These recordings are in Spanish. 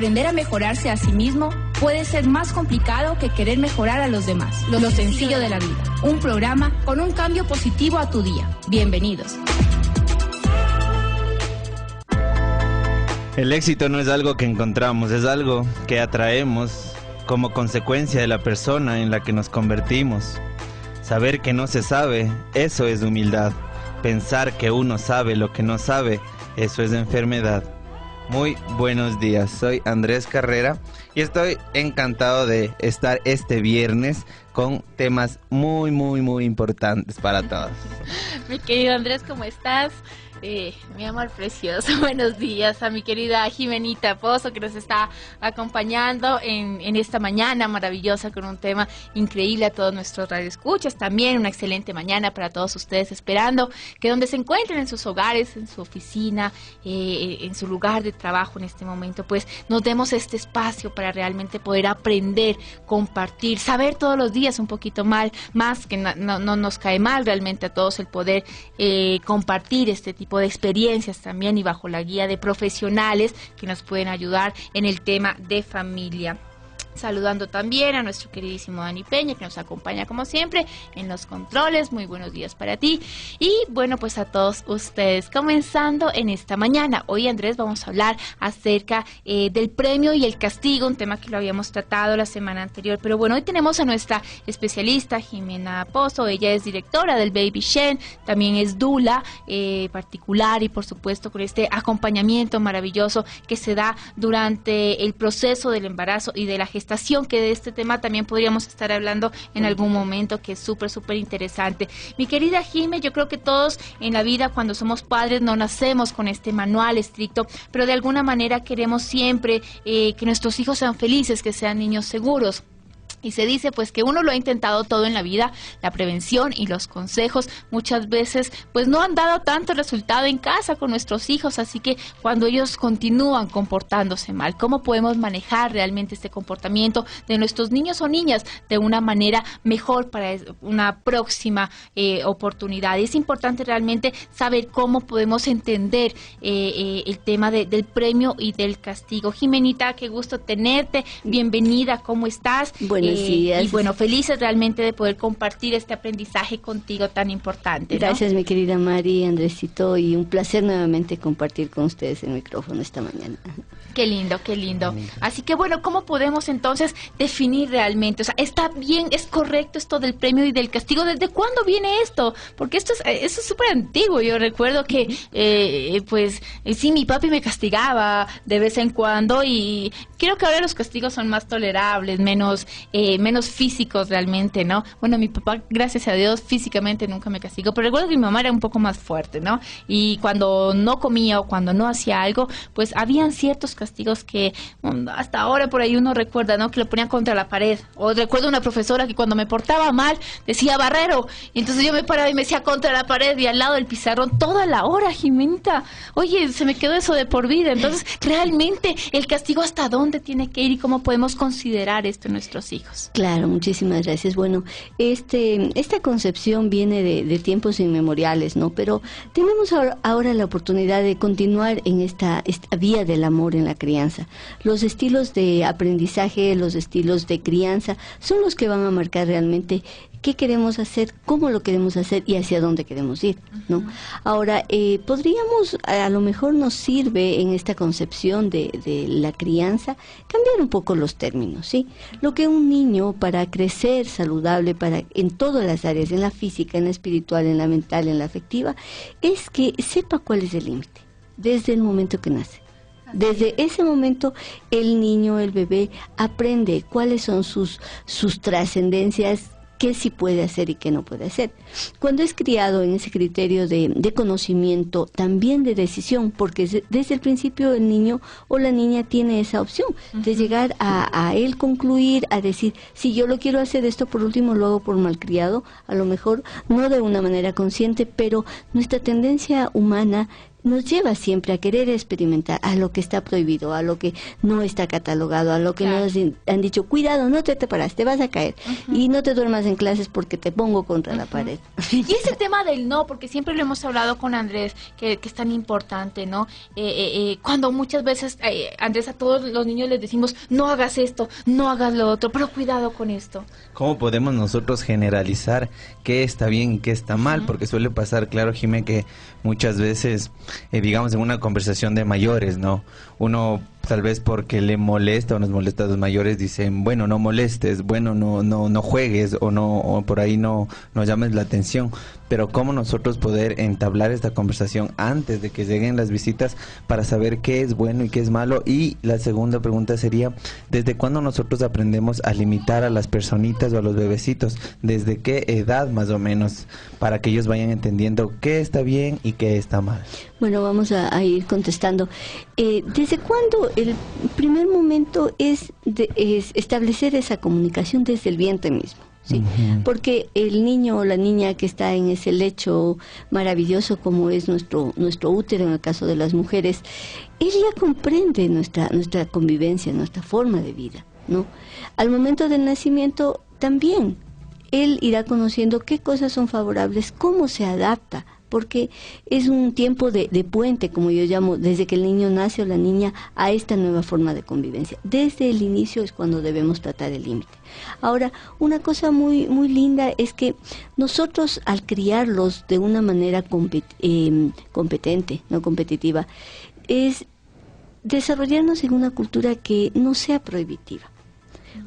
Aprender a mejorarse a sí mismo puede ser más complicado que querer mejorar a los demás. Lo sencillo de la vida. Un programa con un cambio positivo a tu día. Bienvenidos. El éxito no es algo que encontramos, es algo que atraemos como consecuencia de la persona en la que nos convertimos. Saber que no se sabe, eso es humildad. Pensar que uno sabe lo que no sabe, eso es enfermedad. Muy buenos días, soy Andrés Carrera y estoy encantado de estar este viernes con temas muy importantes para todos. Mi querido Andrés, ¿cómo estás? Mi amor precioso, buenos días a mi querida Jimenita Pozo que nos está acompañando en esta mañana maravillosa con un tema increíble a todos nuestros radioescuchas. También una excelente mañana para todos ustedes, esperando que donde se encuentren en sus hogares, en su oficina, en su lugar de trabajo en este momento, pues nos demos este espacio para realmente poder aprender, compartir, saber todos los días un poquito más que no nos cae mal realmente a todos el poder compartir este tipo de experiencias también y bajo la guía de profesionales que nos pueden ayudar en el tema de familia. Saludando también a nuestro queridísimo Dani Peña, que nos acompaña como siempre en los controles. Muy buenos días para ti. Y bueno, pues a todos ustedes, comenzando en esta mañana. Hoy, Andrés, vamos a hablar acerca del premio y el castigo, un tema que lo habíamos tratado la semana anterior. Pero bueno, hoy tenemos a nuestra especialista, Jimena Pozo. Ella es directora del Baby Shen, también es dula particular y por supuesto con este acompañamiento maravilloso que se da durante el proceso del embarazo y de la gestación, que de este tema también podríamos estar hablando en algún momento, que es súper interesante. Mi querida Jime, yo creo que todos en la vida cuando somos padres no nacemos con este manual estricto, pero de alguna manera queremos siempre que nuestros hijos sean felices, que sean niños seguros. Y se dice pues que uno lo ha intentado todo en la vida, la prevención y los consejos muchas veces pues no han dado tanto resultado en casa con nuestros hijos, así que cuando ellos continúan comportándose mal, ¿cómo podemos manejar realmente este comportamiento de nuestros niños o niñas de una manera mejor para una próxima oportunidad? Y es importante realmente saber cómo podemos entender el tema del premio y del castigo. Jimenita, qué gusto tenerte, bienvenida, ¿cómo estás? Buenos días. Y bueno, felices realmente de poder compartir este aprendizaje contigo tan importante, ¿no? Gracias, mi querida Mari, Andresito, y un placer nuevamente compartir con ustedes el micrófono esta mañana. Qué lindo, qué lindo. Así que bueno, ¿cómo podemos entonces definir realmente? O sea, ¿está bien, es correcto esto del premio y del castigo? ¿Desde cuándo viene esto? Porque esto es súper antiguo. Yo recuerdo que, sí, mi papi me castigaba de vez en cuando y creo que ahora los castigos son más tolerables, menos físicos realmente, ¿no? Bueno, mi papá, gracias a Dios, físicamente nunca me castigó, pero recuerdo que mi mamá era un poco más fuerte, ¿no? Y cuando no comía o cuando no hacía algo, pues habían ciertos castigos que hasta ahora por ahí uno recuerda, ¿no? Que lo ponían contra la pared. O recuerdo una profesora que cuando me portaba mal decía barrero, y entonces yo me paraba y me decía contra la pared y al lado del pizarrón toda la hora, Jimenita. Oye, se me quedó eso de por vida. Entonces, realmente, el castigo hasta dónde tiene que ir y cómo podemos considerar esto en nuestros hijos. Claro, muchísimas gracias. Bueno, esta concepción viene de tiempos inmemoriales, ¿no? Pero tenemos ahora la oportunidad de continuar en esta vía del amor en la crianza. Los estilos de aprendizaje, los estilos de crianza son los que van a marcar realmente qué queremos hacer, cómo lo queremos hacer y hacia dónde queremos ir, ¿no? Ahora, podríamos, a lo mejor nos sirve en esta concepción de la crianza, cambiar un poco los términos, ¿sí? Lo que un niño para crecer saludable, en todas las áreas, en la física, en la espiritual, en la mental, en la afectiva, es que sepa cuál es el límite, desde el momento que nace. Desde ese momento el niño, el bebé, aprende cuáles son sus trascendencias, qué sí puede hacer y qué no puede hacer. Cuando es criado en ese criterio de conocimiento, también de decisión, porque desde el principio el niño o la niña tiene esa opción de llegar a él concluir, a decir, si yo lo quiero hacer esto, por último lo hago por malcriado, a lo mejor no de una manera consciente, pero nuestra tendencia humana nos lleva siempre a querer experimentar a lo que está prohibido, a lo que no está catalogado, a lo que nos han dicho, cuidado, no te paras, te vas a caer, y no te duermas en clases porque te pongo contra la pared. Y ese tema del no, porque siempre lo hemos hablado con Andrés, que es tan importante, ¿no? Cuando muchas veces, Andrés, a todos los niños les decimos, no hagas esto, no hagas lo otro, pero cuidado con esto. ¿Cómo podemos nosotros generalizar qué está bien y qué está mal? Porque suele pasar, claro, Jimé, que muchas veces, digamos, en una conversación de mayores, ¿no? Uno, tal vez porque le molesta o nos molesta a los mayores, dicen, bueno, no molestes, bueno, no juegues, o por ahí no llames la atención. Pero ¿cómo nosotros poder entablar esta conversación antes de que lleguen las visitas para saber qué es bueno y qué es malo? Y la segunda pregunta sería, ¿desde cuándo nosotros aprendemos a limitar a las personitas o a los bebecitos? ¿Desde qué edad más o menos? Para que ellos vayan entendiendo qué está bien y qué está mal. Bueno, vamos a ir contestando. ¿Desde cuándo? El primer momento es establecer esa comunicación desde el vientre mismo. Sí, porque el niño o la niña que está en ese lecho maravilloso como es nuestro útero en el caso de las mujeres, él ya comprende nuestra convivencia, nuestra forma de vida, ¿no? Al momento del nacimiento también él irá conociendo qué cosas son favorables, cómo se adapta, porque es un tiempo de puente, como yo llamo, desde que el niño nace o la niña a esta nueva forma de convivencia. Desde el inicio es cuando debemos tratar el límite. Ahora, una cosa muy linda es que nosotros al criarlos de una manera competente, no competitiva, es desarrollarnos en una cultura que no sea prohibitiva.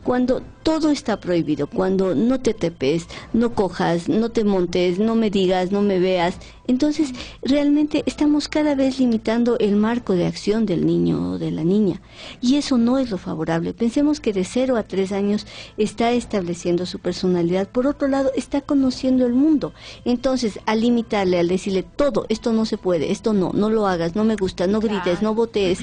Cuando todo está prohibido, cuando no te trepes, no cojas, no te montes, no me digas, no me veas, entonces realmente estamos cada vez limitando el marco de acción del niño o de la niña, y eso no es lo favorable. Pensemos que de 0 a 3 años está estableciendo su personalidad, por otro lado está conociendo el mundo. Entonces al limitarle, al decirle todo, esto no se puede, esto no lo hagas, no me gusta, no grites, no botees,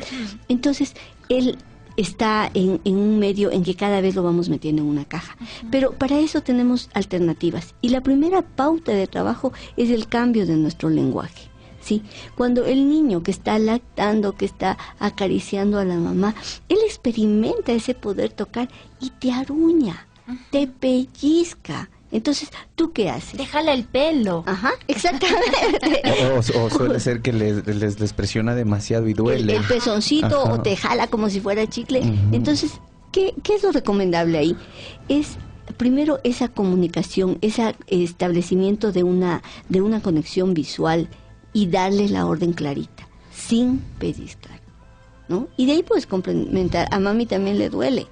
entonces él está en un medio en que cada vez lo vamos metiendo en una caja. Pero para eso tenemos alternativas. Y la primera pauta de trabajo es el cambio de nuestro lenguaje. ¿Sí? Cuando el niño que está lactando, que está acariciando a la mamá, él experimenta ese poder tocar y te aruña, te pellizca. Entonces, ¿tú qué haces? Te jala el pelo. Ajá, exactamente. O suele ser que les presiona demasiado y duele. El pezoncito. Ajá. O te jala como si fuera chicle. Entonces, ¿qué es lo recomendable ahí? Es primero esa comunicación, ese establecimiento de una conexión visual y darle la orden clarita, sin pellizcar, ¿no? Y de ahí puedes complementar, a mami también le duele,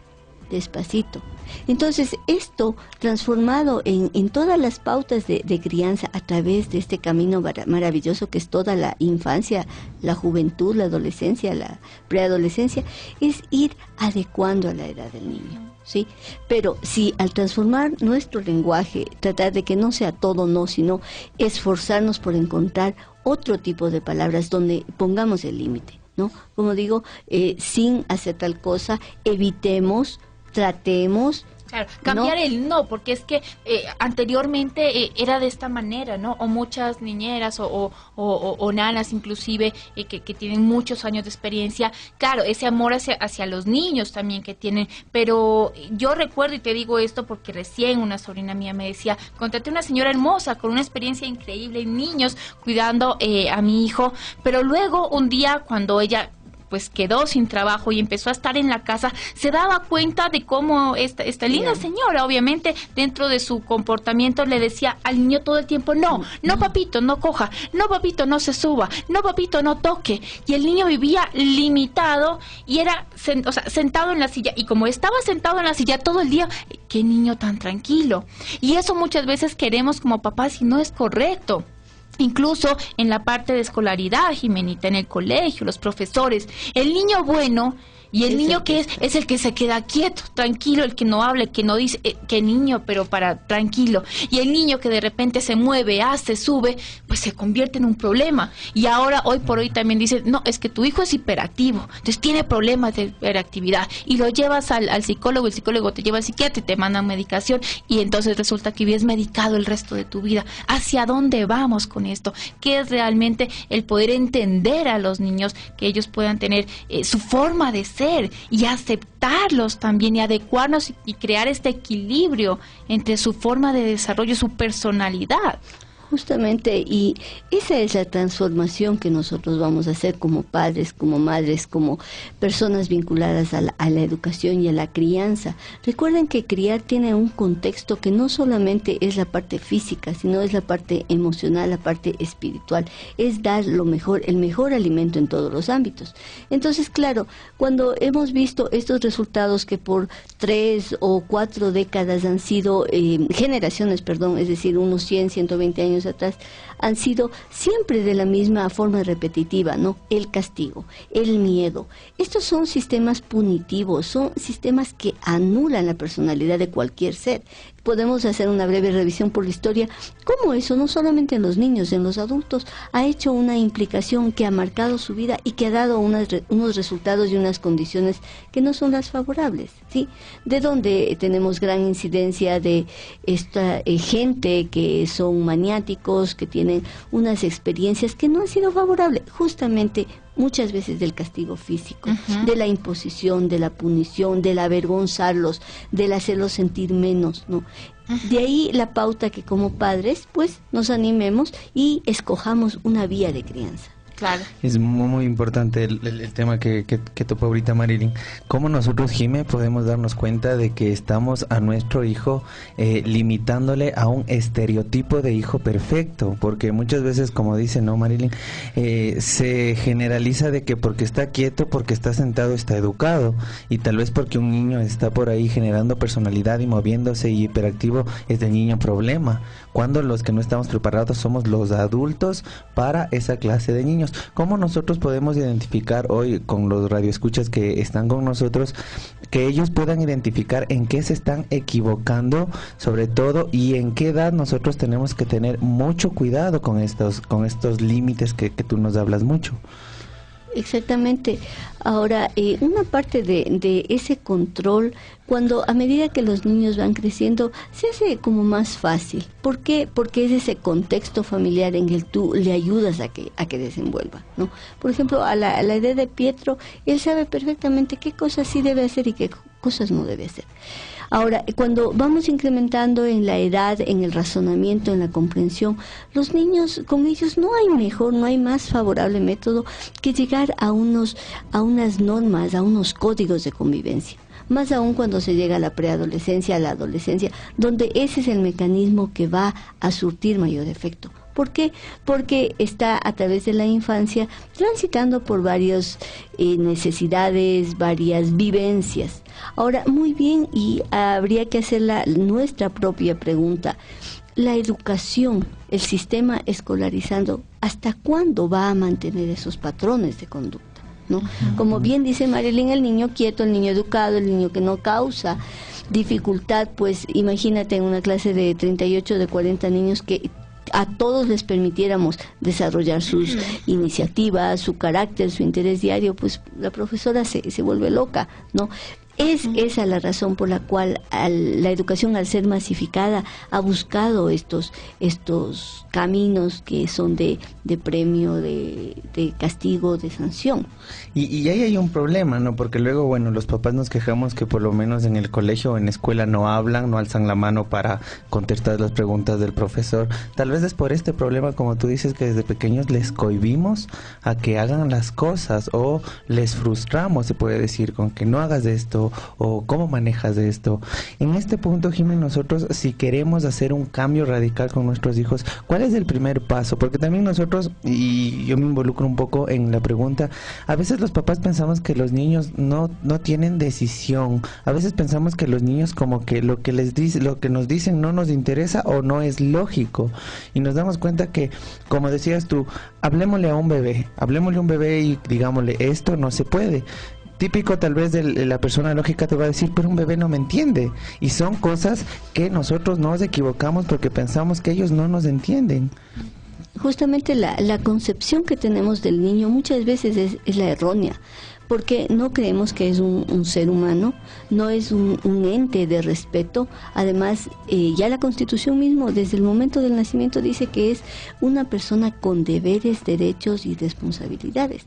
despacito. Entonces, esto transformado en todas las pautas de crianza a través de este camino maravilloso que es toda la infancia, la juventud, la adolescencia, la preadolescencia, es ir adecuando a la edad del niño, ¿sí? Pero si al transformar nuestro lenguaje, tratar de que no sea todo no, sino esforzarnos por encontrar otro tipo de palabras donde pongamos el límite, ¿no? Como digo, sin hacer tal cosa, evitemos, tratemos. Claro, cambiar el no, porque es que anteriormente era de esta manera, ¿no? O muchas niñeras o nanas inclusive que tienen muchos años de experiencia, claro, ese amor hacia los niños también que tienen, pero yo recuerdo, y te digo esto porque recién una sobrina mía me decía, contraté una señora hermosa con una experiencia increíble en niños cuidando a mi hijo, pero luego un día cuando ella pues quedó sin trabajo y empezó a estar en la casa, se daba cuenta de cómo esta linda señora, obviamente, dentro de su comportamiento le decía al niño todo el tiempo, no papito, no coja, no papito, no se suba, no papito, no toque, y el niño vivía limitado y era sentado en la silla, y como estaba sentado en la silla todo el día, qué niño tan tranquilo, y eso muchas veces queremos como papás y no es correcto. Incluso en la parte de escolaridad, Jimenita, en el colegio, los profesores, el niño bueno Y el niño que es el que se queda quieto, tranquilo, el que no habla, el que no dice, que niño, pero para tranquilo. Y el niño que de repente se mueve, hace, sube, pues se convierte en un problema. Y ahora, hoy por hoy también dice, no, es que tu hijo es hiperactivo, entonces tiene problemas de hiperactividad. Y lo llevas al psicólogo, el psicólogo te lleva al psiquiatra y te mandan medicación. Y entonces resulta que vives medicado el resto de tu vida. ¿Hacia dónde vamos con esto? ¿Qué es realmente el poder entender a los niños, que ellos puedan tener su forma de ser y aceptarlos también y adecuarnos y crear este equilibrio entre su forma de desarrollo y su personalidad? Justamente, y esa es la transformación que nosotros vamos a hacer como padres, como madres, como personas vinculadas a la educación y a la crianza. Recuerden que criar tiene un contexto que no solamente es la parte física, sino es la parte emocional, la parte espiritual. Es dar lo mejor, el mejor alimento en todos los ámbitos. Entonces, claro, cuando hemos visto estos resultados que por 3 o 4 décadas han sido, generaciones, perdón, es decir, unos 100, 120 años atrás, han sido siempre de la misma forma repetitiva, ¿no? El castigo, el miedo. Estos son sistemas punitivos, son sistemas que anulan la personalidad de cualquier ser. Podemos hacer una breve revisión por la historia, cómo eso, no solamente en los niños, en los adultos, ha hecho una implicación que ha marcado su vida y que ha dado unos resultados y unas condiciones que no son las favorables, ¿sí? De donde tenemos gran incidencia de esta gente que son maniáticos, que tienen unas experiencias que no han sido favorables, justamente muchas veces del castigo físico, de la imposición, de la punición, del avergonzarlos, del hacerlos sentir menos, ¿no? De ahí la pauta que como padres, pues, nos animemos y escojamos una vía de crianza. Claro. Es muy importante el tema que topó ahorita Marilyn. ¿Cómo nosotros, Jime, podemos darnos cuenta de que estamos a nuestro hijo limitándole a un estereotipo de hijo perfecto? Porque muchas veces, como dice, ¿no, Marilyn? Se generaliza de que porque está quieto, porque está sentado, está educado. Y tal vez porque un niño está por ahí generando personalidad y moviéndose y hiperactivo, es de niño problema. Cuando los que no estamos preparados somos los adultos para esa clase de niños. ¿Cómo nosotros podemos identificar hoy con los radioescuchas que están con nosotros, que ellos puedan identificar en qué se están equivocando, sobre todo, y en qué edad nosotros tenemos que tener mucho cuidado con estos límites que tú nos hablas mucho? Exactamente. Ahora, una parte de ese control, cuando a medida que los niños van creciendo, se hace como más fácil. ¿Por qué? Porque es ese contexto familiar en el que tú le ayudas a que desenvuelva, ¿no? Por ejemplo, a la edad de Pietro, él sabe perfectamente qué cosas sí debe hacer y qué cosas no debe hacer. Ahora, cuando vamos incrementando en la edad, en el razonamiento, en la comprensión, los niños, con ellos no hay más favorable método que llegar a unas normas, a unos códigos de convivencia. Más aún cuando se llega a la preadolescencia, a la adolescencia, donde ese es el mecanismo que va a surtir mayor efecto. ¿Por qué? Porque está a través de la infancia transitando por varias necesidades, varias vivencias. Ahora, muy bien, y habría que hacer nuestra propia pregunta. La educación, el sistema escolarizando, ¿hasta cuándo va a mantener esos patrones de conducta? ¿No? Como bien dice Marilyn, el niño quieto, el niño educado, el niño que no causa dificultad, pues imagínate en una clase de 38, de 40 niños que a todos les permitiéramos desarrollar sus iniciativas, su carácter, su interés diario, pues la profesora se vuelve loca, ¿no? Es esa la razón por la cual la educación, al ser masificada, ha buscado estos caminos que son de premio, de castigo, de sanción. Y ahí hay un problema, ¿no? Porque luego, bueno, los papás nos quejamos que por lo menos en el colegio o en escuela no hablan, no alzan la mano para contestar las preguntas del profesor. Tal vez es por este problema, como tú dices, que desde pequeños les cohibimos a que hagan las cosas o les frustramos, se puede decir, con que no hagas esto o cómo manejas esto. En este punto, Jimena, nosotros, si queremos hacer un cambio radical con nuestros hijos, ¿cuál es el primer paso? Porque también nosotros, y yo me involucro un poco en la pregunta, a veces los papás pensamos que los niños no tienen decisión. A veces pensamos que los niños como que lo que nos dicen no nos interesa o no es lógico. Y nos damos cuenta que, como decías tú, hablemosle a un bebé y digámosle, esto no se puede. típico tal vez de la persona lógica te va a decir, pero un bebé no me entiende. Y son cosas que nosotros nos equivocamos porque pensamos que ellos no nos entienden. Justamente la concepción que tenemos del niño muchas veces es la errónea, porque no creemos que es un ser humano, no es un ente de respeto. Además, ya la Constitución mismo, desde el momento del nacimiento, dice que es una persona con deberes, derechos y responsabilidades.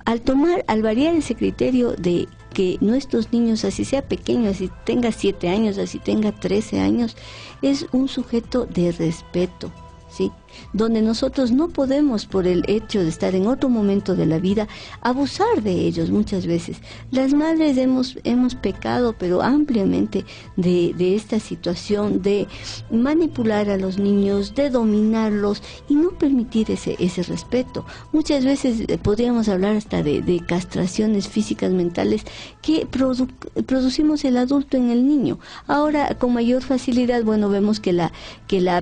Al variar ese criterio de que nuestros niños, así sea pequeño, así tenga 7 años, así tenga 13 años, es un sujeto de respeto, ¿sí? Donde nosotros no podemos, por el hecho de estar en otro momento de la vida, abusar de ellos muchas veces. Las madres hemos pecado, pero ampliamente, de esta situación de manipular a los niños, de dominarlos y no permitir ese respeto. Muchas veces podríamos hablar hasta de castraciones físicas, mentales, que producimos el adulto en el niño. Ahora, con mayor facilidad, vemos que la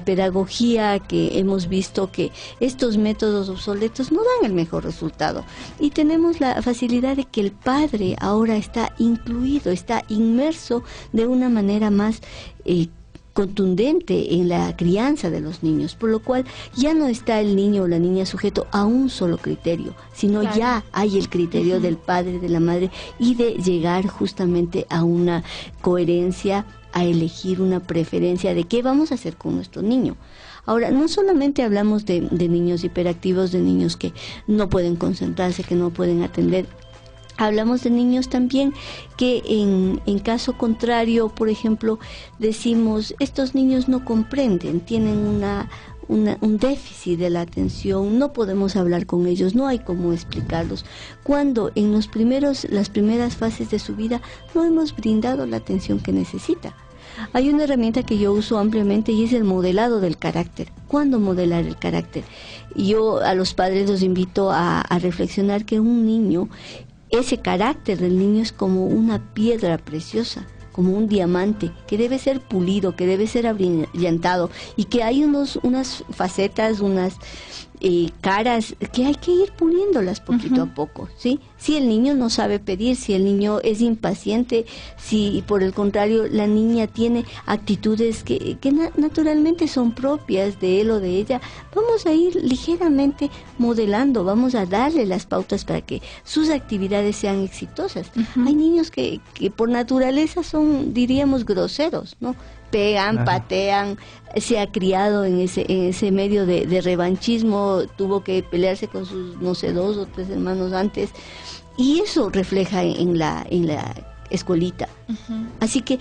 pedagogía que hemos visto, que estos métodos obsoletos no dan el mejor resultado, y tenemos la facilidad de que el padre ahora está incluido, está inmerso de una manera más contundente en la crianza de los niños, por lo cual ya no está el niño o la niña sujeto a un solo criterio, sino claro, ya hay el criterio del padre, de la madre, y de llegar justamente a una coherencia, a elegir una preferencia de qué vamos a hacer con nuestro niño. Ahora, no solamente hablamos de niños hiperactivos, de niños que no pueden concentrarse, que no pueden atender. Hablamos de niños también que en caso contrario, por ejemplo, decimos, estos niños no comprenden, tienen un déficit de la atención, no podemos hablar con ellos, no hay cómo explicarlos, cuando en las primeras fases de su vida no hemos brindado la atención que necesita. Hay una herramienta que yo uso ampliamente y es el modelado del carácter. ¿Cuándo modelar el carácter? Yo a los padres los invito a reflexionar que un niño, ese carácter del niño es como una piedra preciosa, como un diamante que debe ser pulido, que debe ser abrillantado, y que hay unas facetas, unas caras que hay que ir puliéndolas poquito a poco, ¿sí? Si el niño no sabe pedir, si el niño es impaciente, si por el contrario la niña tiene actitudes que naturalmente son propias de él o de ella, vamos a ir ligeramente modelando, vamos a darle las pautas para que sus actividades sean exitosas. Hay niños que por naturaleza son, diríamos, groseros, ¿no? Pegan, patean, se ha criado en ese medio de revanchismo, tuvo que pelearse con sus, 2 o 3 hermanos antes, y eso refleja en la escuelita. Así que,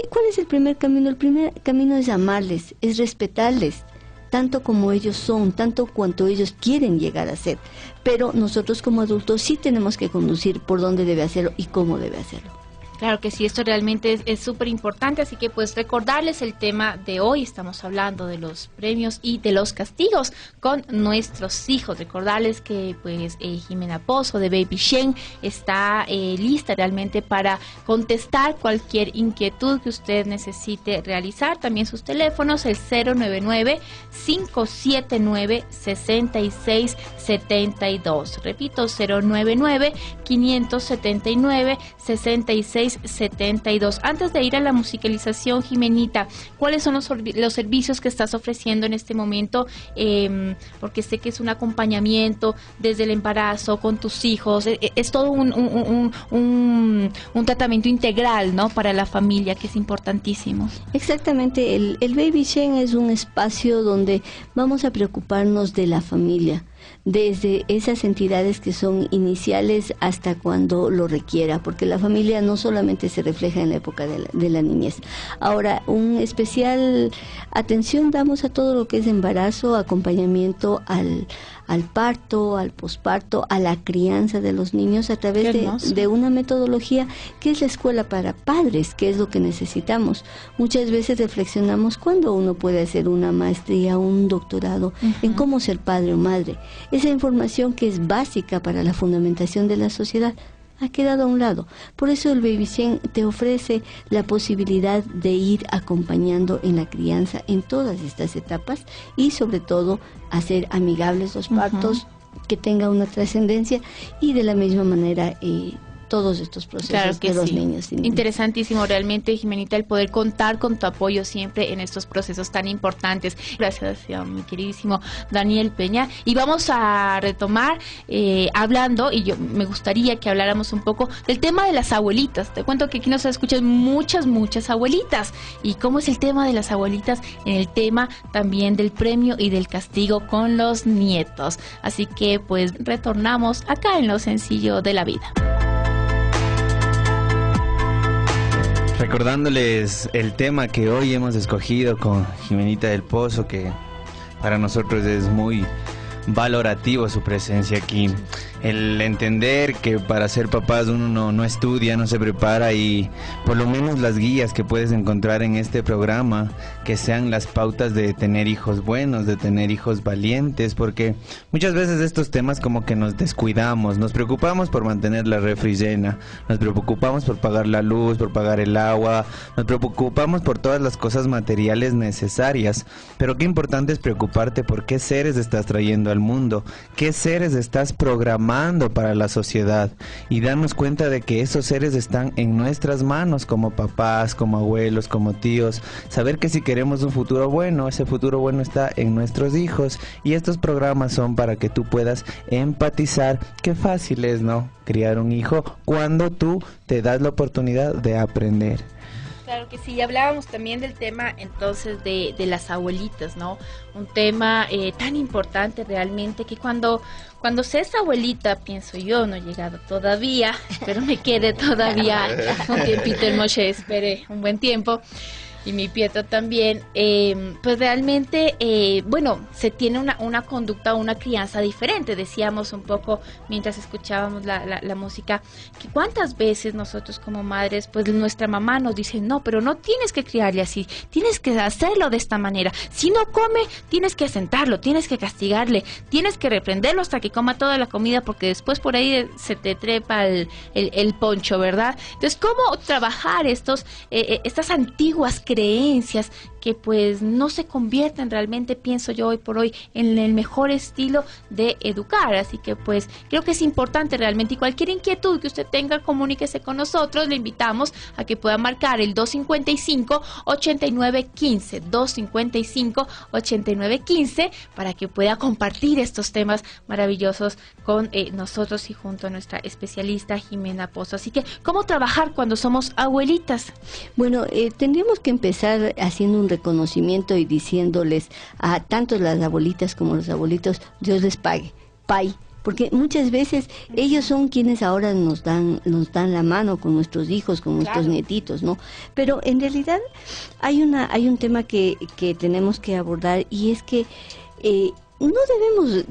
¿cuál es el primer camino? El primer camino es amarles, es respetarles, tanto como ellos son, tanto cuanto ellos quieren llegar a ser. Pero nosotros como adultos sí tenemos que conducir por dónde debe hacerlo y cómo debe hacerlo. Claro que sí, esto realmente es súper importante, así que pues recordarles el tema de hoy. Estamos hablando de los premios y de los castigos con nuestros hijos. Recordarles que pues Jimena Pozo de Baby Shen está lista realmente para contestar cualquier inquietud que usted necesite realizar. También sus teléfonos, el 099-579-6672. Repito, 099-579-6672. Antes de ir a la musicalización, Jimenita, ¿cuáles son los servicios que estás ofreciendo en este momento? Porque sé que es un acompañamiento desde el embarazo con tus hijos, es todo un tratamiento integral, ¿no? Para la familia, que es importantísimo. Exactamente, el Baby Shen es un espacio donde vamos a preocuparnos de la familia, desde esas entidades que son iniciales hasta cuando lo requiera, porque la familia no solamente se refleja en la época de la niñez. Ahora, un especial atención damos a todo lo que es embarazo, acompañamiento al parto, al posparto, a la crianza de los niños a través de una metodología que es la escuela para padres, que es lo que necesitamos. Muchas veces reflexionamos cuándo uno puede hacer una maestría, un doctorado en cómo ser padre o madre. Esa información que es básica para la fundamentación de la sociedad ha quedado a un lado. Por eso el Baby Shen te ofrece la posibilidad de ir acompañando en la crianza en todas estas etapas y sobre todo hacer amigables los partos, que tenga una trascendencia, y de la misma manera todos estos procesos Claro que de los sí. niños. Interesantísimo realmente, Jimenita, el poder contar con tu apoyo siempre en estos procesos tan importantes. Gracias a mi queridísimo Daniel Peña. Y vamos a retomar hablando, y yo me gustaría que habláramos un poco del tema de las abuelitas. Te cuento que aquí nos escuchan muchas abuelitas. ¿Y cómo es el tema de las abuelitas? En el tema también del premio y del castigo con los nietos. Así que pues retornamos acá en Lo Sencillo de la Vida. Recordándoles el tema que hoy hemos escogido con Jimenita del Pozo, que para nosotros es muy valorativo su presencia aquí. El entender que para ser papás uno no estudia, no se prepara, y por lo menos las guías que puedes encontrar en este programa, que sean las pautas de tener hijos buenos, de tener hijos valientes, porque muchas veces estos temas como que nos descuidamos, nos preocupamos por mantener la refri llena, nos preocupamos por pagar la luz, por pagar el agua, nos preocupamos por todas las cosas materiales necesarias, pero qué importante es preocuparte por qué seres estás trayendo al mundo, qué seres estás programando para la sociedad, y darnos cuenta de que esos seres están en nuestras manos como papás, como abuelos, como tíos. Saber que si queremos un futuro bueno, ese futuro bueno está en nuestros hijos, y estos programas son para que tú puedas empatizar. Qué fácil es, ¿no?, criar un hijo cuando tú te das la oportunidad de aprender. Claro que sí, hablábamos también del tema entonces de las abuelitas, ¿no? Un tema tan importante realmente, que cuando se es abuelita, pienso yo, no he llegado todavía, espero me quede todavía un tiempito, el Moshe espere un buen tiempo, y mi Pietro también, pues realmente, bueno, se tiene una conducta, una crianza diferente. Decíamos un poco mientras escuchábamos la música, que cuántas veces nosotros como madres, pues nuestra mamá nos dice, no, pero no tienes que criarle así, tienes que hacerlo de esta manera. Si no come, tienes que sentarlo, tienes que castigarle, tienes que reprenderlo hasta que coma toda la comida, porque después por ahí se te trepa el poncho, ¿verdad? Entonces, ¿cómo trabajar estas antiguas creencias que pues no se convierten realmente, pienso yo hoy por hoy, en el mejor estilo de educar? Así que pues creo que es importante realmente, y cualquier inquietud que usted tenga, comuníquese con nosotros. Le invitamos a que pueda marcar el 255-8915, 255-8915, para que pueda compartir estos temas maravillosos con nosotros y junto a nuestra especialista Jimena Pozo. Así que, ¿cómo trabajar cuando somos abuelitas? Bueno, tendríamos que empezar haciendo un reconocimiento y diciéndoles a tanto las abuelitas como los abuelitos, Dios les pague, porque muchas veces ellos son quienes ahora nos dan la mano con nuestros hijos, con nuestros nietitos, ¿no? Pero en realidad hay un tema que tenemos que abordar, y es que no debemos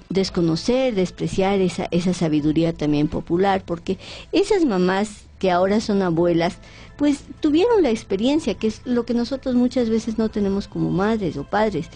desconocer, despreciar esa sabiduría también popular, porque esas mamás que ahora son abuelas, pues tuvieron la experiencia, que es lo que nosotros muchas veces no tenemos como madres o padres.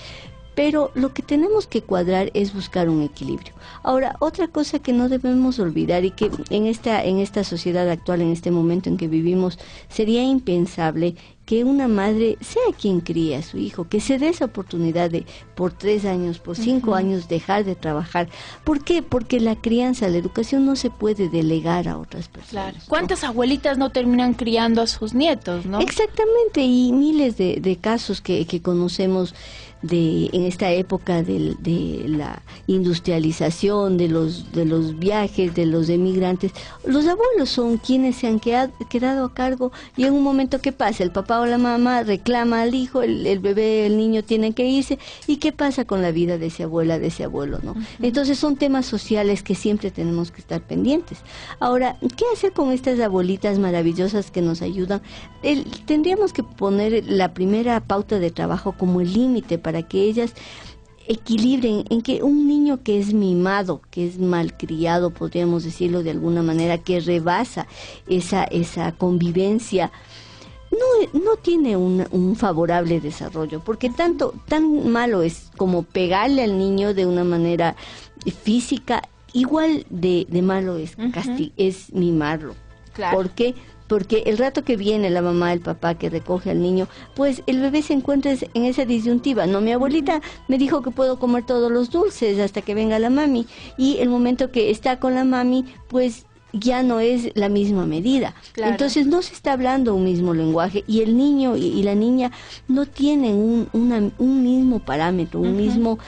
Pero lo que tenemos que cuadrar es buscar un equilibrio. Ahora, otra cosa que no debemos olvidar, y que en esta sociedad actual, en este momento en que vivimos, sería impensable que una madre sea quien cría a su hijo, que se dé esa oportunidad de por 3 años, por 5 años dejar de trabajar. ¿Por qué? Porque la crianza, la educación no se puede delegar a otras personas. Claro. ¿Cuántas abuelitas no terminan criando a sus nietos, no? Exactamente, y miles de casos que conocemos en esta época de la industrialización, de los viajes, de los emigrantes. Los abuelos son quienes se han quedado a cargo, y en un momento, ¿qué pasa? El papá o la mamá reclama al hijo, el bebé, el niño tiene que irse, y ¿qué pasa con la vida de esa abuela, de ese abuelo, no? Entonces son temas sociales que siempre tenemos que estar pendientes. Ahora, ¿qué hacer con estas abuelitas maravillosas que nos ayudan? Tendríamos que poner la primera pauta de trabajo como el límite para que ellas equilibren en que un niño que es mimado, que es malcriado, podríamos decirlo de alguna manera, que rebasa esa convivencia, no tiene un favorable desarrollo, porque tan malo es como pegarle al niño de una manera física, igual de malo es es mimarlo. Claro. ¿Por qué? Porque el rato que viene la mamá, el papá que recoge al niño, pues el bebé se encuentra en esa disyuntiva. No, mi abuelita me dijo que puedo comer todos los dulces hasta que venga la mami, y el momento que está con la mami, pues ya no es la misma medida. Claro. Entonces no se está hablando un mismo lenguaje y el niño y la niña no tienen un mismo parámetro, un mismo,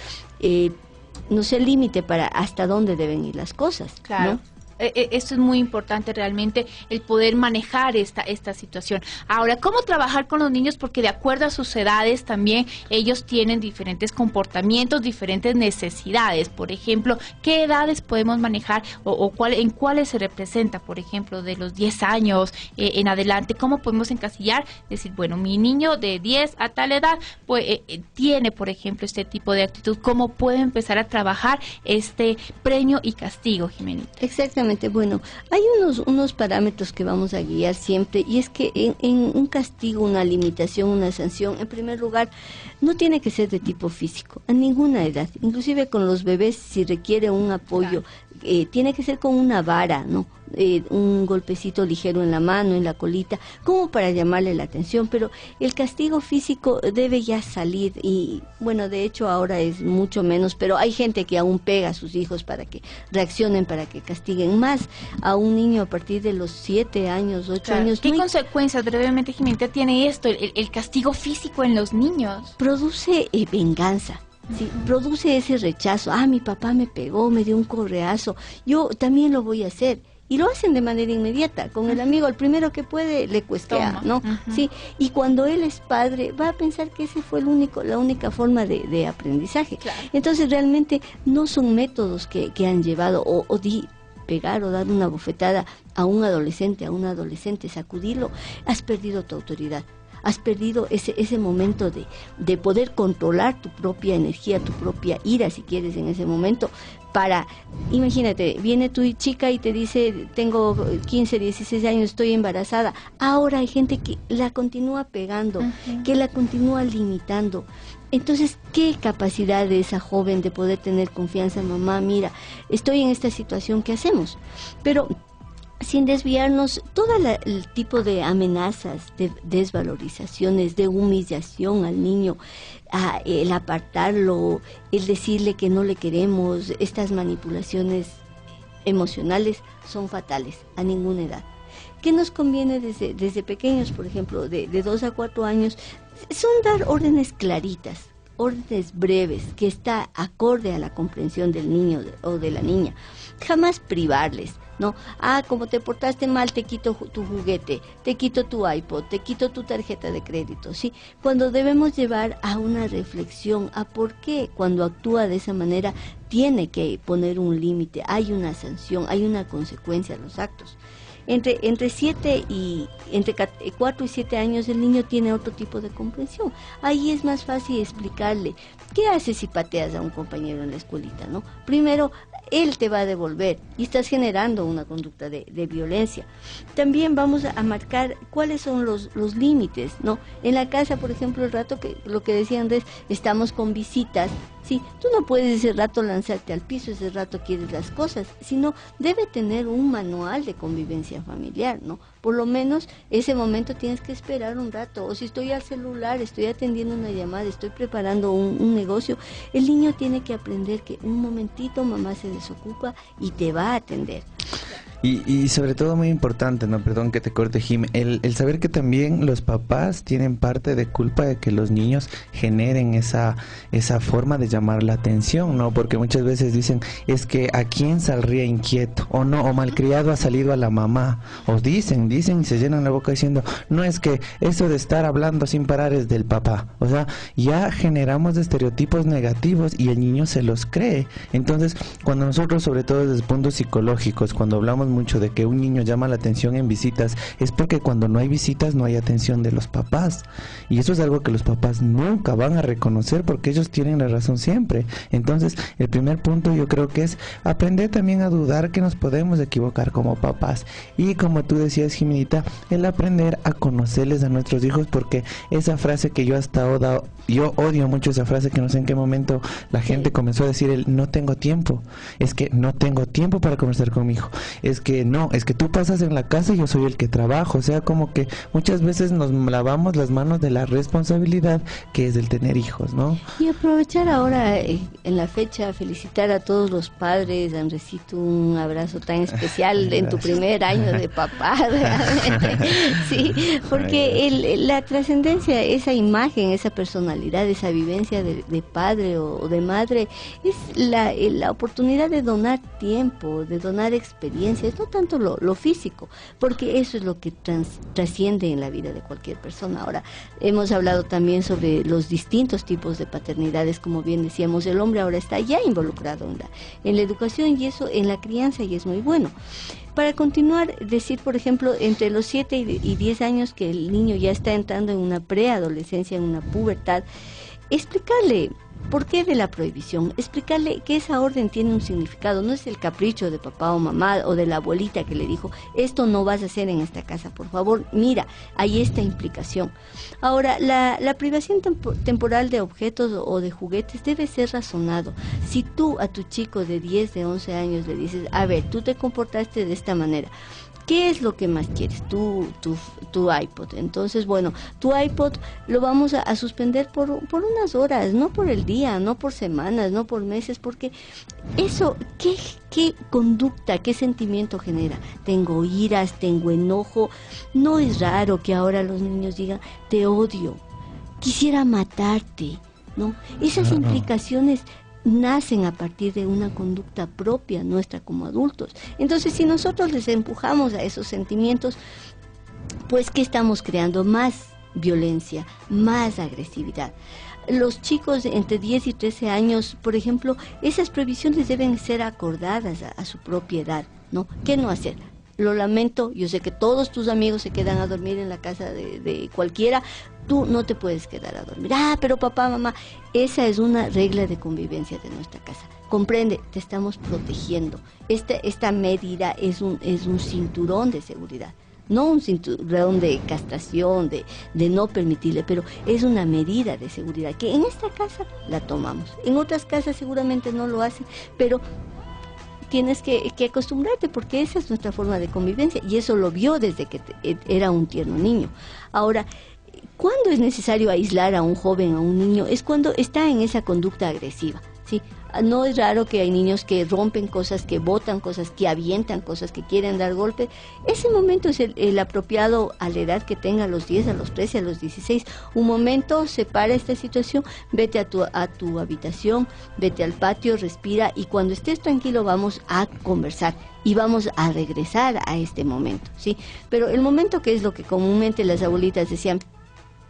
no sé, límite para hasta dónde deben ir las cosas. Claro. ¿no? Esto es muy importante realmente, el poder manejar esta situación. Ahora, ¿cómo trabajar con los niños? Porque de acuerdo a sus edades también ellos tienen diferentes comportamientos, diferentes necesidades. Por ejemplo, ¿qué edades podemos manejar en cuáles se representa? Por ejemplo, de los 10 años en adelante, ¿cómo podemos encasillar? Decir, bueno, mi niño de 10 a tal edad pues tiene, por ejemplo, este tipo de actitud. ¿Cómo puedo empezar a trabajar este premio y castigo, Jimenita? Exactamente. Bueno, hay unos parámetros que vamos a guiar siempre, y es que en un castigo, una limitación, una sanción, en primer lugar, no tiene que ser de tipo físico, a ninguna edad. Inclusive con los bebés, si requiere un apoyo, tiene que ser con una vara, ¿no? Un golpecito ligero en la mano, en la colita, como para llamarle la atención, pero el castigo físico debe ya salir, y bueno, de hecho ahora es mucho menos, pero hay gente que aún pega a sus hijos para que reaccionen, para que castiguen más a un niño a partir de los 7 años, 8 años. ¿Qué consecuencias, brevemente, Jimenita, tiene esto, el castigo físico en los niños? Produce venganza. Sí, produce ese rechazo. Mi papá me pegó, me dio un correazo, yo también lo voy a hacer. Y lo hacen de manera inmediata, con el amigo, el primero que puede le cuestea, ¿no? Sí, y cuando él es padre, va a pensar que ese fue la única forma de aprendizaje. Claro. Entonces, realmente no son métodos que han llevado, pegar o dar una bofetada a un adolescente, sacudirlo. Has perdido tu autoridad. Has perdido ese momento de poder controlar tu propia energía, tu propia ira, si quieres, en ese momento. Imagínate, viene tu chica y te dice, tengo 15, 16 años, estoy embarazada. Ahora hay gente que la continúa pegando, que la continúa limitando. Entonces, ¿qué capacidad de esa joven de poder tener confianza? Mamá, mira, estoy en esta situación, ¿qué hacemos? Pero sin desviarnos, todo el tipo de amenazas, de desvalorizaciones, de humillación al niño, el apartarlo, el decirle que no le queremos, estas manipulaciones emocionales son fatales a ninguna edad. ¿Qué nos conviene desde pequeños, por ejemplo, de 2 a 4 años? Son dar órdenes claritas, órdenes breves, que está acorde a la comprensión del niño o de la niña. Jamás privarles, ¿no? Como te portaste mal, te quito tu juguete, te quito tu iPod, te quito tu tarjeta de crédito, ¿sí? Cuando debemos llevar a una reflexión, a por qué cuando actúa de esa manera tiene que poner un límite, hay una sanción, hay una consecuencia a los actos. Entre 4 y 7 años el niño tiene otro tipo de comprensión. Ahí es más fácil explicarle, ¿qué haces si pateas a un compañero en la escuelita, no? Primero, él te va a devolver y estás generando una conducta de violencia. También vamos a marcar cuáles son los límites, ¿no? En la casa, por ejemplo, lo que decía Andrés, estamos con visitas. Sí, tú no puedes ese rato lanzarte al piso, ese rato quieres las cosas, sino debe tener un manual de convivencia familiar, ¿no? Por lo menos ese momento tienes que esperar un rato, o si estoy al celular, estoy atendiendo una llamada, estoy preparando un negocio, el niño tiene que aprender que un momentito mamá se desocupa y te va a atender. Y sobre todo muy importante, no, perdón que te corte, Jim, el saber que también los papás tienen parte de culpa de que los niños generen esa forma de llamar la atención, ¿no? Porque muchas veces dicen, es que a quién saldría inquieto, o no, o malcriado ha salido a la mamá, o dicen y se llenan la boca diciendo, no, es que eso de estar hablando sin parar es del papá. O sea, ya generamos estereotipos negativos y el niño se los cree. Entonces, cuando nosotros, sobre todo desde puntos psicológicos, cuando hablamos mucho de que un niño llama la atención en visitas, es porque cuando no hay visitas no hay atención de los papás, y eso es algo que los papás nunca van a reconocer porque ellos tienen la razón siempre. Entonces, el primer punto yo creo que es aprender también a dudar que nos podemos equivocar como papás, y como tú decías, Jimenita, el aprender a conocerles a nuestros hijos, porque esa frase que yo odio mucho esa frase, que no sé en qué momento la gente comenzó a decir no tengo tiempo, es que no tengo tiempo para conversar con mi hijo, es es que no, es que tú pasas en la casa y yo soy el que trabajo. O sea, como que muchas veces nos lavamos las manos de la responsabilidad que es el tener hijos, ¿no? Y aprovechar ahora en la fecha, felicitar a todos los padres. Andresito, un abrazo tan especial en tu primer año de papá, realmente. Sí, porque la trascendencia, esa imagen, esa personalidad, esa vivencia de padre o de madre, es la oportunidad de donar tiempo, de donar experiencias, no tanto lo físico, porque eso es lo que trasciende en la vida de cualquier persona. Ahora, hemos hablado también sobre los distintos tipos de paternidades, como bien decíamos, el hombre ahora está ya involucrado en la educación y eso en la crianza, y es muy bueno. Para continuar, decir, por ejemplo, entre los 7 y 10 años que el niño ya está entrando en una preadolescencia, en una pubertad, explicarle por qué de la prohibición, explicarle que esa orden tiene un significado, no es el capricho de papá o mamá o de la abuelita que le dijo, esto no vas a hacer en esta casa, por favor, mira, hay esta implicación. Ahora, la privación temporal de objetos o de juguetes debe ser razonado. Si tú a tu chico de 10, de 11 años le dices, a ver, tú te comportaste de esta manera, ¿qué es lo que más quieres? Tu iPod. Entonces, bueno, tu iPod lo vamos a suspender por unas horas, no por el día, no por semanas, no por meses, porque eso, ¿qué conducta, qué sentimiento genera? Tengo iras, tengo enojo. No es raro que ahora los niños digan, te odio, quisiera matarte, ¿no? Esas implicaciones nacen a partir de una conducta propia nuestra como adultos. Entonces, si nosotros les empujamos a esos sentimientos, pues ¿qué estamos creando? Más violencia, más agresividad. Los chicos entre 10 y 13 años, por ejemplo, esas prohibiciones deben ser acordadas a su propia edad, ¿no? ¿Qué no hacer? Lo lamento, yo sé que todos tus amigos se quedan a dormir en la casa de cualquiera, tú no te puedes quedar a dormir. Pero papá, mamá, esa es una regla de convivencia de nuestra casa. Comprende, te estamos protegiendo. Esta medida es un cinturón de seguridad. No un cinturón de castración, de no permitirle, pero es una medida de seguridad que en esta casa la tomamos. En otras casas seguramente no lo hacen, pero tienes que acostumbrarte porque esa es nuestra forma de convivencia y eso lo vio desde que era un tierno niño. Ahora, ¿cuándo es necesario aislar a un joven, a un niño? Es cuando está en esa conducta agresiva, ¿sí? No es raro que hay niños que rompen cosas, que botan cosas, que avientan cosas, que quieren dar golpes. Ese momento es el apropiado a la edad que tenga, a los 10, a los 13, a los 16. Un momento, separa esta situación, vete a tu habitación, vete al patio, respira y cuando estés tranquilo vamos a conversar y vamos a regresar a este momento, ¿sí? Pero el momento que es lo que comúnmente las abuelitas decían,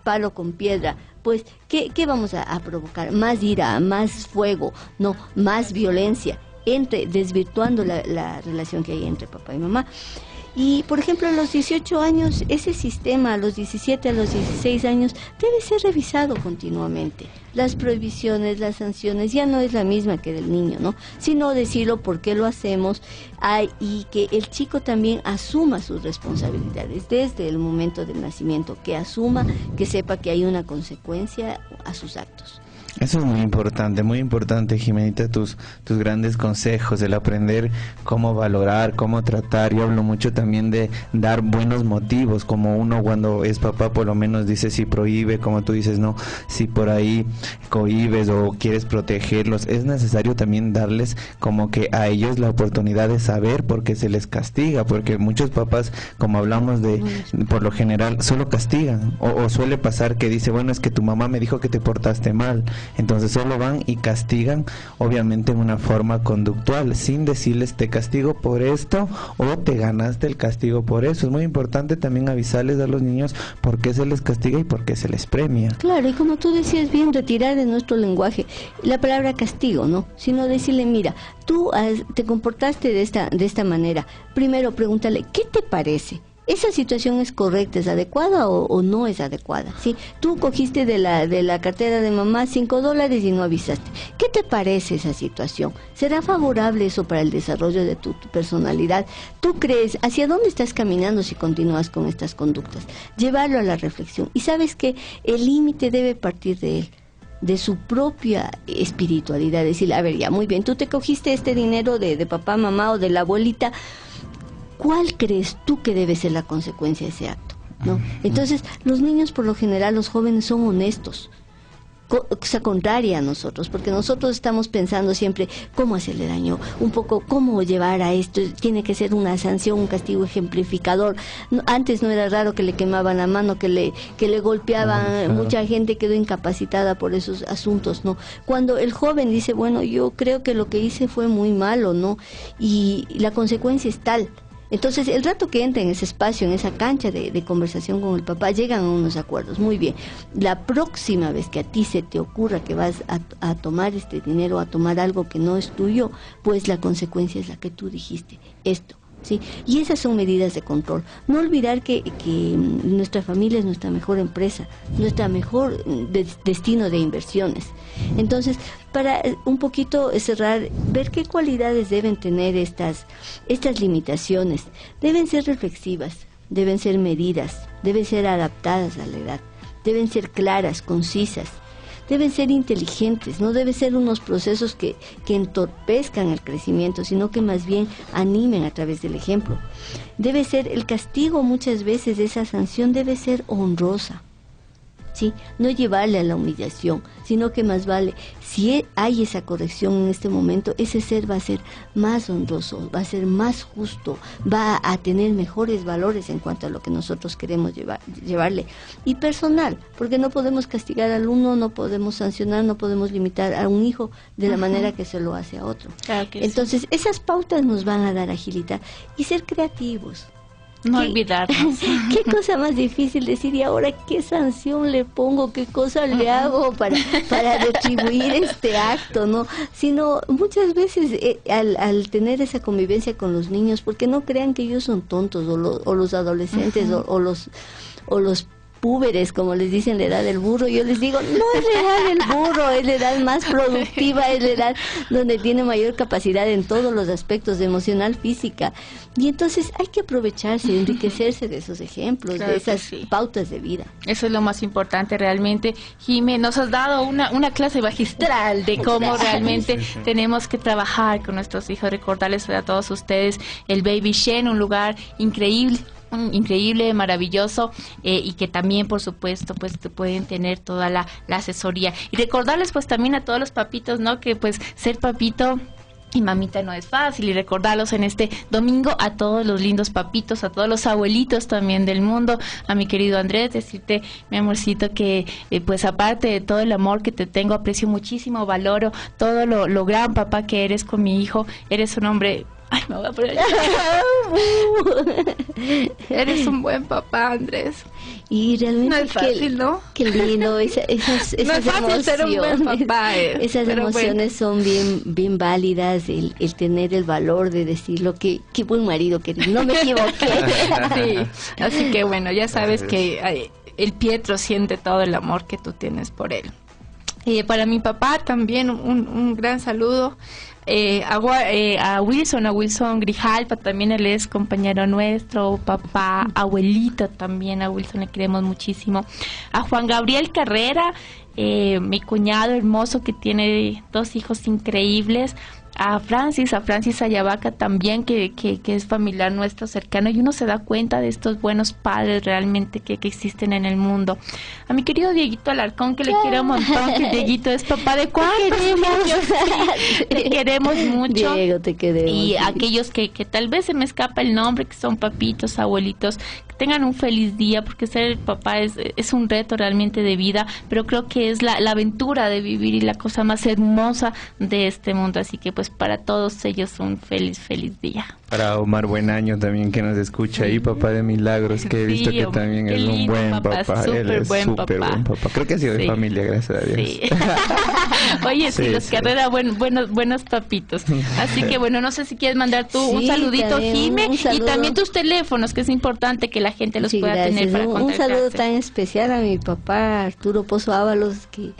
palo con piedra, pues, ¿qué vamos a provocar? Más ira, más fuego, no, más violencia, desvirtuando la relación que hay entre papá y mamá. Y, por ejemplo, a los 18 años, ese sistema, a los 17, a los 16 años, debe ser revisado continuamente. Las prohibiciones, las sanciones, ya no es la misma que del niño, ¿no? Sino decirlo por qué lo hacemos y que el chico también asuma sus responsabilidades desde el momento del nacimiento, que asuma, que sepa que hay una consecuencia a sus actos. Eso es muy importante, Jimenita, tus grandes consejos, el aprender cómo valorar, cómo tratar. Yo hablo mucho también de dar buenos motivos, como uno cuando es papá por lo menos dice si prohíbe, como tú dices, no, si por ahí cohibes o quieres protegerlos, es necesario también darles como que a ellos la oportunidad de saber por qué se les castiga, porque muchos papás, como hablamos por lo general, solo castigan, o suele pasar que dice, bueno, es que tu mamá me dijo que te portaste mal. Entonces solo van y castigan, obviamente en una forma conductual, sin decirles te castigo por esto o te ganaste el castigo por eso. Es muy importante también avisarles a los niños por qué se les castiga y por qué se les premia. Claro, y como tú decías bien, retirar de nuestro lenguaje la palabra castigo, ¿no? Sino decirle, mira, tú te comportaste de esta manera. Primero pregúntale, ¿qué te parece? ¿Esa situación es correcta, es adecuada o no es adecuada? ¿Sí? Tú cogiste de la cartera de mamá $5 y no avisaste. ¿Qué te parece esa situación? ¿Será favorable eso para el desarrollo de tu personalidad? ¿Tú crees hacia dónde estás caminando si continúas con estas conductas? Llevarlo a la reflexión. Y sabes que el límite debe partir de él, de su propia espiritualidad. Decirle, a ver, ya, muy bien, tú te cogiste este dinero de papá, mamá o de la abuelita. ¿cuál crees tú que debe ser la consecuencia de ese acto? ¿No? Entonces, los niños por lo general, los jóvenes son honestos, cosa contraria a nosotros, porque nosotros estamos pensando siempre cómo hacerle daño, un poco cómo llevar a esto, tiene que ser una sanción, un castigo ejemplificador. Antes no era raro que le quemaban la mano, que le golpeaban, mucha gente quedó incapacitada por esos asuntos, ¿no? Cuando el joven dice, bueno, yo creo que lo que hice fue muy malo, ¿no? Y la consecuencia es tal. Entonces, el rato que entra en ese espacio, en esa cancha de conversación con el papá, llegan a unos acuerdos. Muy bien, la próxima vez que a ti se te ocurra que vas a tomar este dinero, a tomar algo que no es tuyo, pues la consecuencia es la que tú dijiste, esto. ¿Sí? Y esas son medidas de control. No olvidar que nuestra familia es nuestra mejor empresa, nuestra mejor destino de inversiones. Entonces, para un poquito cerrar, ver qué cualidades deben tener estas limitaciones. Deben ser reflexivas, deben ser medidas, deben ser adaptadas a la edad, deben ser claras, concisas. Deben ser inteligentes, no deben ser unos procesos que entorpezcan el crecimiento, sino que más bien animen a través del ejemplo. Debe ser, el castigo muchas veces de esa sanción debe ser honrosa, ¿sí? No llevarle a la humillación, sino que más vale, si hay esa corrección en este momento, ese ser va a ser más honroso, va a ser más justo, va a tener mejores valores en cuanto a lo que nosotros queremos llevarle. Y personal, porque no podemos castigar al uno, no podemos sancionar, no podemos limitar a un hijo de la manera que se lo hace a otro. Claro que entonces, sí. Esas pautas nos van a dar agilidad y ser creativos. No olvidarnos. ¿Qué cosa más difícil decir? ¿Y ahora qué sanción le pongo? ¿Qué cosa le hago para retribuir este acto? ¿No? Sino muchas veces al tener esa convivencia con los niños, porque no crean que ellos son tontos o los adolescentes o los púberes, como les dicen, la edad del burro. Yo les digo, no es la edad del burro, es la edad más productiva, es la edad donde tiene mayor capacidad en todos los aspectos, emocional, física. Y entonces hay que aprovecharse, enriquecerse de esos ejemplos, claro, de esas pautas de vida. Eso es lo más importante realmente. Jimé, nos has dado una clase magistral de cómo realmente tenemos que trabajar con nuestros hijos, recordarles a todos ustedes el Baby Shen, un lugar increíble, maravilloso, y que también, por supuesto, pues pueden tener toda la asesoría. Y recordarles pues también a todos los papitos, ¿no? Que pues ser papito y mamita no es fácil, y recordarlos en este domingo a todos los lindos papitos, a todos los abuelitos también del mundo, a mi querido Andrés, decirte, mi amorcito, que pues aparte de todo el amor que te tengo, aprecio muchísimo, valoro todo lo gran papá que eres con mi hijo. Eres un hombre... Ay, me voy a poner... Eres un buen papá, Andrés. Y realmente no es fácil, ¿no? Qué lindo, esas no es fácil emociones, ser un buen papá, esas emociones son bien válidas, el tener el valor de decirlo, qué buen marido que eres, no me equivoqué. Sí, así que bueno, ya sabes que el Pietro siente todo el amor que tú tienes por él. Para mi papá también un gran saludo. A Wilson Grijalpa, también él es compañero nuestro, papá, abuelito también, a Wilson le queremos muchísimo. A Juan Gabriel Carrera, mi cuñado hermoso que tiene 2 hijos increíbles. A Francis Ayabaca también, que es familiar nuestro cercano, y uno se da cuenta de estos buenos padres realmente que existen en el mundo. A mi querido Dieguito Alarcón, que le quiero un montón, que Dieguito es papá de 4 niños. Te queremos mucho. Diego, te queremos. Y aquellos que tal vez se me escapa el nombre, que son papitos, abuelitos, que tengan un feliz día, porque ser papá es un reto realmente de vida, pero creo que es la aventura de vivir y la cosa más hermosa de este mundo. Así que pues para todos ellos un feliz día. Para Omar Buenaño también, que nos escucha ahí, papá de Milagros, que he visto que también es un buen papá. Él es súper buen papá. Creo que ha sido de familia, gracias a Dios. Sí. Oye, sí, los Carrera, buenos papitos. Así que bueno, no sé si quieres mandar tú un saludito, Jime, y también tus teléfonos, que es importante que la gente los pueda tener para contactarse. Un saludo tan especial a mi papá Arturo Pozo Ábalos, que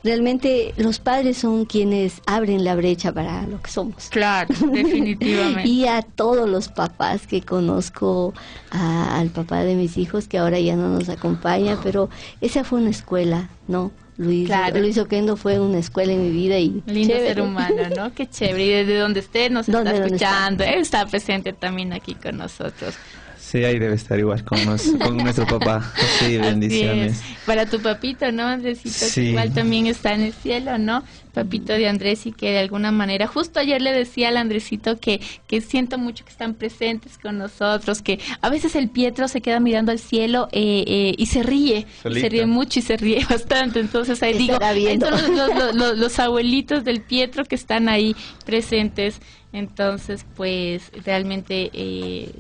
realmente los padres son quienes abren la brecha para lo que somos. Claro, definitivamente. Y a todos los papás que conozco, al papá de mis hijos que ahora ya no nos acompaña, pero esa fue una escuela, ¿no? Luis Oquendo fue una escuela en mi vida y lindo chévere. ser humano, ¿no? Qué chévere. Y desde donde esté nos está escuchando. Él está presente también aquí con nosotros. Sí, ahí debe estar igual con nuestro papá. Sí, bendiciones. Para tu papito, ¿no, Andresito? Sí. Que igual también está en el cielo, ¿no? Papito de Andrés, y que de alguna manera, justo ayer le decía al Andresito que siento mucho que están presentes con nosotros, que a veces el Pietro se queda mirando al cielo y se ríe, solito. Y se ríe mucho y se ríe bastante. Entonces ahí digo, son los abuelitos del Pietro que están ahí presentes. Entonces, pues, realmente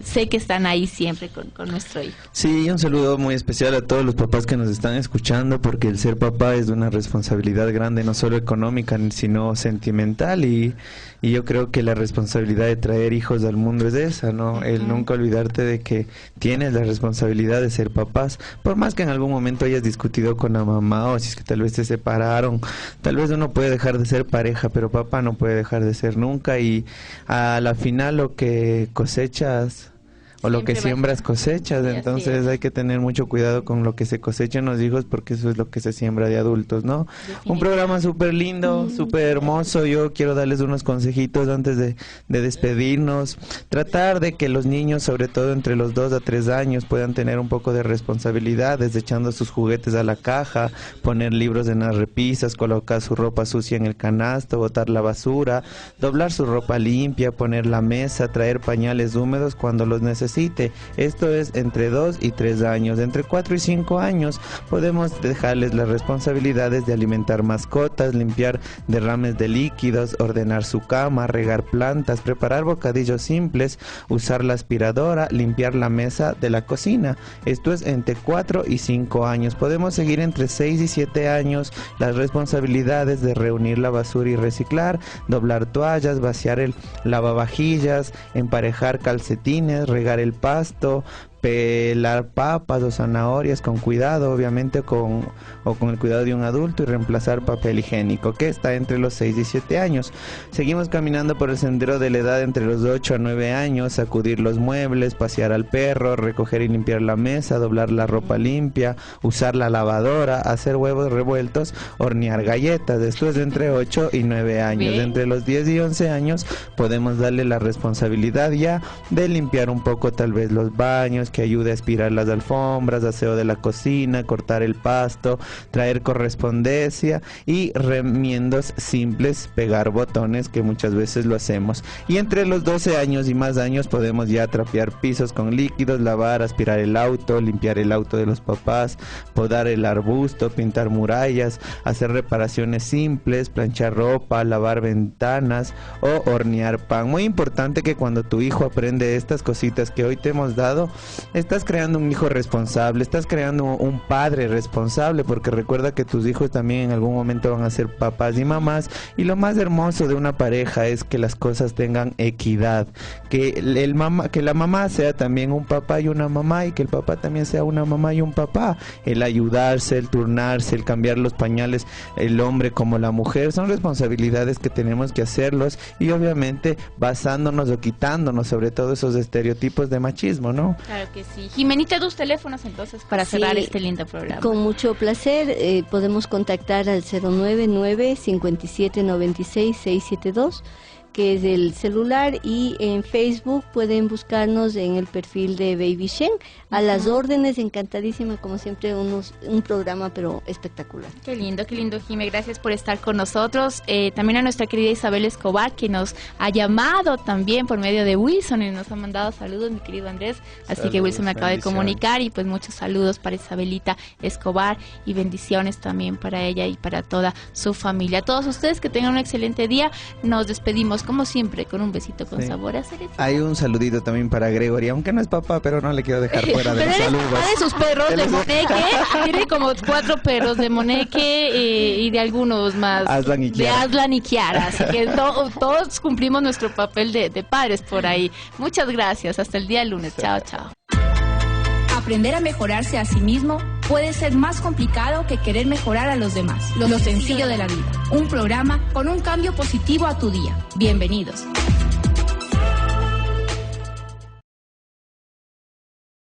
sé que están ahí siempre con nuestro hijo. Sí, y un saludo muy especial a todos los papás que nos están escuchando, porque el ser papá es una responsabilidad grande, no solo económica, sino sentimental, y yo creo que la responsabilidad de traer hijos al mundo es esa, ¿no? Uh-huh. El nunca olvidarte de que tienes la responsabilidad de ser papás, por más que en algún momento hayas discutido con la mamá, o si es que tal vez te separaron, tal vez uno puede dejar de ser pareja, pero papá no puede dejar de ser nunca, y a la final lo que cosechas o lo que siembras cosechas, entonces hay que tener mucho cuidado con lo que se cosecha en los hijos, porque eso es lo que se siembra de adultos, ¿no? Un programa súper lindo, súper hermoso. Yo quiero darles unos consejitos antes de despedirnos. Tratar de que los niños, sobre todo entre los 2 a 3 años, puedan tener un poco de responsabilidad, desechando sus juguetes a la caja, poner libros en las repisas, colocar su ropa sucia en el canasto, botar la basura, doblar su ropa limpia, poner la mesa, traer pañales húmedos cuando los necesite. Esto es entre 2 y 3 años. Entre 4 y 5 años podemos dejarles las responsabilidades de alimentar mascotas, limpiar derrames de líquidos, ordenar su cama, regar plantas, preparar bocadillos simples, usar la aspiradora, limpiar la mesa de la cocina. Esto es entre 4 y 5 años. Podemos seguir entre 6 y 7 años las responsabilidades de reunir la basura y reciclar, doblar toallas, vaciar el lavavajillas, emparejar calcetines, regar el pasto, pelar papas o zanahorias con cuidado, obviamente con el cuidado de un adulto, y reemplazar papel higiénico, que está entre los 6 y 7 años. Seguimos caminando por el sendero de la edad entre los 8 a 9 años, sacudir los muebles, pasear al perro, recoger y limpiar la mesa, doblar la ropa limpia, usar la lavadora, hacer huevos revueltos, hornear galletas. Esto es entre 8 y 9 años. Entre los 10 y 11 años podemos darle la responsabilidad ya de limpiar un poco tal vez los baños, que ayude a aspirar las alfombras, aseo de la cocina, cortar el pasto, traer correspondencia y remiendos simples, pegar botones, que muchas veces lo hacemos. Y entre los 12 años y más años podemos ya trapear pisos con líquidos, lavar, aspirar el auto, limpiar el auto de los papás, podar el arbusto, pintar murallas, hacer reparaciones simples, planchar ropa, lavar ventanas o hornear pan. Muy importante que cuando tu hijo aprende estas cositas que hoy te hemos dado, estás creando un hijo responsable, estás creando un padre responsable, porque recuerda que tus hijos también en algún momento van a ser papás y mamás, y lo más hermoso de una pareja es que las cosas tengan equidad, que la mamá sea también un papá y una mamá, y que el papá también sea una mamá y un papá. El ayudarse, el turnarse, el cambiar los pañales, el hombre como la mujer, son responsabilidades que tenemos que hacerlos, y obviamente basándonos o quitándonos sobre todo esos estereotipos de machismo, ¿no? Claro que sí. Jimenita, tus teléfonos entonces para cerrar este lindo programa. Con mucho placer, podemos contactar al 099-5796-672, que es el celular, y en Facebook pueden buscarnos en el perfil de Baby Shen. A las órdenes, encantadísima, como siempre, un programa pero espectacular. Qué lindo, Jime, gracias por estar con nosotros. También a nuestra querida Isabel Escobar, que nos ha llamado también por medio de Wilson y nos ha mandado saludos, mi querido Andrés. Así que Wilson me acaba de comunicar, y pues muchos saludos para Isabelita Escobar y bendiciones también para ella y para toda su familia. A todos ustedes que tengan un excelente día. Nos despedimos como siempre con un besito con sabor a cereza. Hay un saludito también para Gregory, aunque no es papá, pero no le quiero dejar fuera de los saludos. De sus perros de Moneque, tiene como 4 perros de Moneque y de algunos más Aslan y Kiara. De Aslan y Kiara, así que todos cumplimos nuestro papel de padres por ahí. Muchas gracias, hasta el día lunes. Chao. Aprender a mejorarse a sí mismo puede ser más complicado que querer mejorar a los demás. Lo sencillo de la vida. Un programa con un cambio positivo a tu día. Bienvenidos.